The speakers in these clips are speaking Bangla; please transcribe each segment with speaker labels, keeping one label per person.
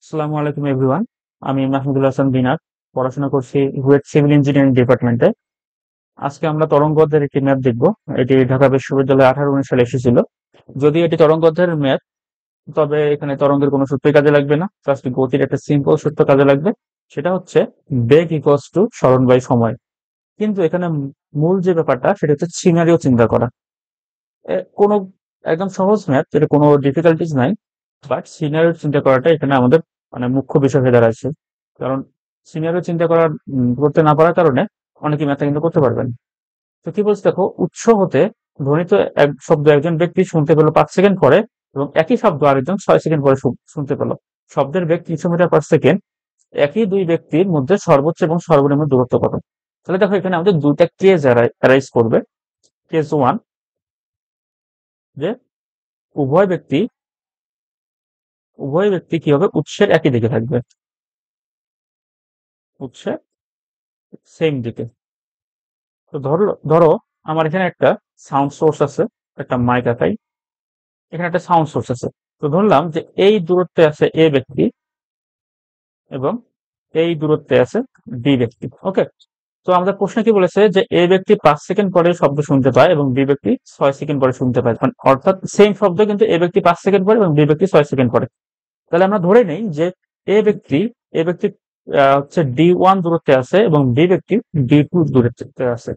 Speaker 1: আসসালামু আলাইকুম এভরিওয়ান। আমি মাহমুদুল হাসান বিনার, পড়াশোনা করছি বুয়েট সিভিল ইঞ্জিনিয়ারিং ডিপার্টমেন্টে। আজকে আমরা তরঙ্গ অধ্যায়ের একটি ম্যাথ দেখব। এটি ঢাকা বিশ্ববিদ্যালয়ে 18-19 সালে এসেছিল। যদি এটি তরঙ্গ অধ্যায়ের ম্যাথ, তবে এখানে তরঙ্গের কোনো সূত্রই কাজে লাগবে না, জাস্ট গতির একটা সিম্পল সূত্র কাজে লাগবে। সেটা হচ্ছে বেগ ইকুয়ালস টু সরণ বাই সময়। কিন্তু এখানে মূল যে ব্যাপারটা সেটা হচ্ছে সিনারিও চিন্তা করা। কোনো একদম সহজ ম্যাথ, এটা কোনো ডিফিকাল্টিজ নাই, বাট সিনারিও চিন্তা করাটা এখানে আমাদের মানে মুখ্য বিষয় হয়ে দাঁড়াচ্ছে। কারণ সিনারিও চিন্তা করার করতে না পারার কারণে অনেকে ম্যাথটা কিন্তু করতে পারবেন। তো কি বলছে দেখো, উৎস হতে ধ্বনিত এক শব্দ একজন ব্যক্তি শুনতে পেল 5 সেকেন্ড পরে, এবং একই শব্দ আরেকজন 6 সেকেন্ড পরে শুনতে পেল। শব্দের বেগ 300 মিটার পার সেকেন্ড। একই দুই ব্যক্তির মধ্যে সর্বোচ্চ এবং সর্বনিম্ন দূরত্ব কত? তাহলে দেখো, এখানে আমাদের দুইটা কেস অ্যারাইজ করবে। কেস ওয়ান, যে উভয় ব্যক্তি উভয় ব্যক্তি কি হবে, উৎসের একই দিকে থাকবে, উৎসের সেম দিকে। তো ধরো ধরো আমার এখানে একটা সাউন্ড সোর্স আছে, একটা মাইক আকাই, এখানে একটা সাউন্ড সোর্স আছে। তো ধরলাম যে এই দূরত্বে আছে এ ব্যক্তি, এবং এই দূরত্বে আছে বি ব্যক্তি। ওকে। তো আমাদের প্রশ্ন কি বলেছে, যে এ ব্যক্তি 5 সেকেন্ড পরে শব্দ শুনতে পায় এবং বি ব্যক্তি 6 সেকেন্ড পরে শুনতে পায়, মানে অর্থাৎ সেম শব্দ, কিন্তু এ ব্যক্তি 5 সেকেন্ড পরে এবং বি ব্যক্তি 6 সেকেন্ড পরে। তাহলে আমরা ধরে নেই যে এ ব্যক্তি এ ব্যক্তি হচ্ছে D1 দূরত্বে আছে এবং বি ব্যক্তি D2 দূরত্বে আছে।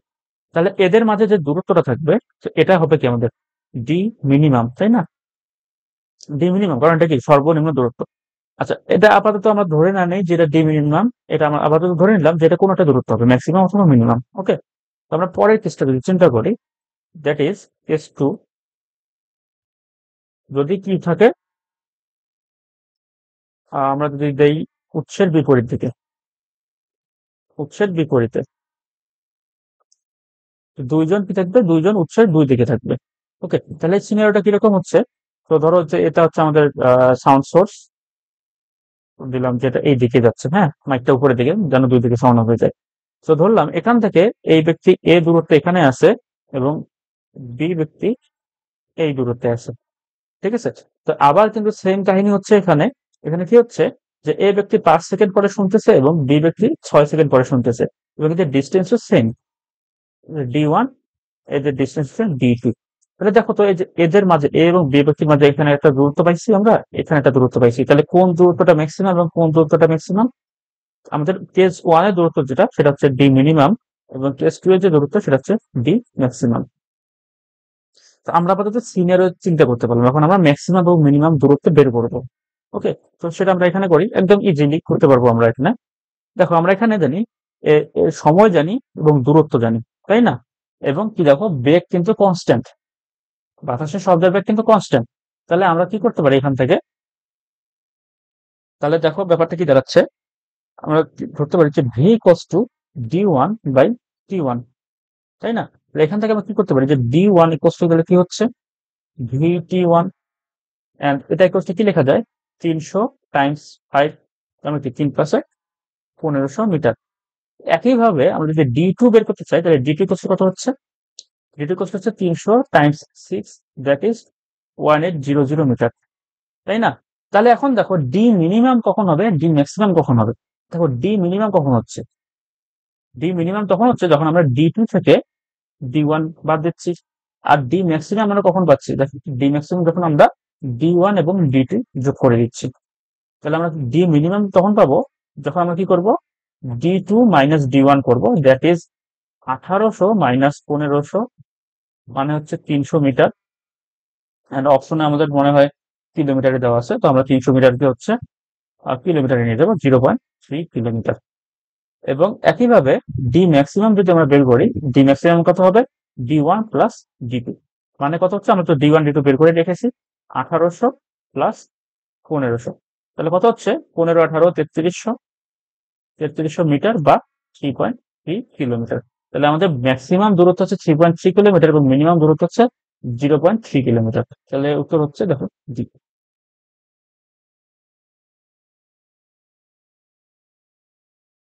Speaker 1: তাহলে এদের মাঝে যে দূরত্বটা থাকবে, তো এটা হবে কি আমাদের ডি মিনিমাম, তাই না? ডি মিনিমাম, কারণ এটা কি সর্বনিম্ন দূরত্ব। আচ্ছা, এটা আপাতত আমরা ধরে না নেই যেটা ডি মিনিমাম, এটা আমরা আপাতত ধরে নিলাম যে এটা কোনো একটা দূরত্ব হবে, ম্যাক্সিমাম অথবা মিনিমাম। ওকে। তো আমরা পরের কেসটা যদি চিন্তা করি, দ্যাট ইজ কেস টু। যদি কি থাকে, আমরা যদি দেই উৎসের বিপরীত দিকে, উৎসের বিপরীতে দুইজন কি থাকবে, দুইজন উৎসের দুই দিকে থাকবে। ওকে, তাহলে সিনারিওটা কিরকম হচ্ছে? তো ধরো যে এটা হচ্ছে আমাদের সাউন্ড সোর্স, দিলাম যেটা এই দিকে যাচ্ছে, হ্যাঁ, মাইকটা উপরের দিকে যেন দুই দিকে সমান হয়ে যায়। তো ধরলাম এখান থেকে এই ব্যক্তি এ দূরত্বে এখানে আছে, এবং বি ব্যক্তি এই দূরত্বে আছে। ঠিক আছে। তো আবার কিন্তু সেম কাহিনী হচ্ছে এখানে। এখানে কি হচ্ছে, যে এ ব্যক্তি 5 সেকেন্ড পরে শুনতেছে এবং বি ব্যক্তি 6 সেকেন্ড পরে শুনতেছে, এবং এদের ডিস্টেন্স সেম, D1, এদের ডিস্টেন্স হচ্ছে D2। তাহলে দেখো তো, এই যে এদের মাঝে এ এবং বি ব্যক্তির মাঝে এখানে একটা দূরত্ব পাইছি, আমরা এখানে একটা দূরত্ব পাইছি। তাহলে কোন দূরত্বটা ম্যাক্সিমাম এবং কোন দূরত্বটা ম্যাক্সিমাম? আমাদের কেস ওয়ান এর দূরত্ব যেটা, সেটা হচ্ছে ডি মিনিমাম, এবং কেস টু এর যে দূরত্ব সেটা হচ্ছে ডি ম্যাক্সিমাম। তো আমরা আপাতত সিনিয়র চিন্তা করতে পারলাম, এখন আমরা ম্যাক্সিমাম এবং মিনিমাম দূরত্ব বের করবো। ওকে। তো সেটা আমরা এখানে করি, একদম ইজিলি করতে পারবো আমরা এখানে। দেখো, আমরা এখানে জানি সময় জানি এবং দূরত্ব জানি, তাই না? এবং কি দেখো, বেগ কিন্তু কনস্ট্যান্ট, বাতাসের শব্দের বেগ কিন্তু কনস্ট্যান্ট। তাহলে আমরা কি করতে পারি এখান থেকে? তাহলে দেখো ব্যাপারটা কি দাঁড়াচ্ছে, আমরা ধরতে পারি যে ভি ইকুয়ালস টু D1/T1, তাই না? তাহলে এখান থেকে আমরা কি করতে পারি, যে D1 ইকুয়ালস টু, তাহলে কি হচ্ছে VT1, এন্ড এটা ইকুয়ালস টু কি লেখা যায়, 300 টাইমস 5, মানে কি 3 + 1500 মিটার। একইভাবে আমরা যদি D2 বের করতে চাই, তাহলে D2 ইকুয়ালস টু কত হচ্ছে? D2 ইকুয়ালস টু হচ্ছে 300 টাইমস 6, দ্যাট ইজ 1800 মিটার, তাই না? তাহলে এখন দেখো, ডি মিনিমাম কখন হবে, ডি ম্যাক্সিমাম কখন হবে? দেখো, ডি মিনিমাম কখন হচ্ছে, ডি মিনিমাম তখন হচ্ছে যখন আমরা D2 থেকে D1 বাদ দিচ্ছি। আর ডি ম্যাক্সিমাম আমরা কখন পাচ্ছি, দেখো ডি ম্যাক্সিমাম যখন আমরা D1 এবং D2 যোগ করে দিচ্ছি। তাহলে আমরা ডি মিনিমাম তখন পাবো যখন আমরা কি করব, D2 মাইনাস D1 করবো, দ্যাট ইজ 1800 মাইনাস 1500, মানে হচ্ছে 300 মিটার। এন্ড অপশনে আমাদের মনে হয় কিলোমিটারে দেওয়া আছে, তো আমরা 300 মিটারকে হচ্ছে কিলোমিটারে নিয়ে যাবো, 0.3 কিলোমিটার। এবং একইভাবে ডি ম্যাক্সিমাম যদি আমরা বের করি, ডি ম্যাক্সিমাম কত হবে, D1 + D2, মানে কত হচ্ছে, আমরা তো D1 D2 বের করে রেখেছি, 1800 প্লাস 1500, তাহলে কত হচ্ছে, 15 18 3300 মিটার বা 3.3 কিলোমিটার। তাহলে আমাদের ম্যাক্সিমাম দূরত্ব হচ্ছে 3.3 কিলোমিটার এবং মিনিমাম দূরত্ব হচ্ছে 0.3 কিলোমিটার। তাহলে উত্তর হচ্ছে দেখো ডি।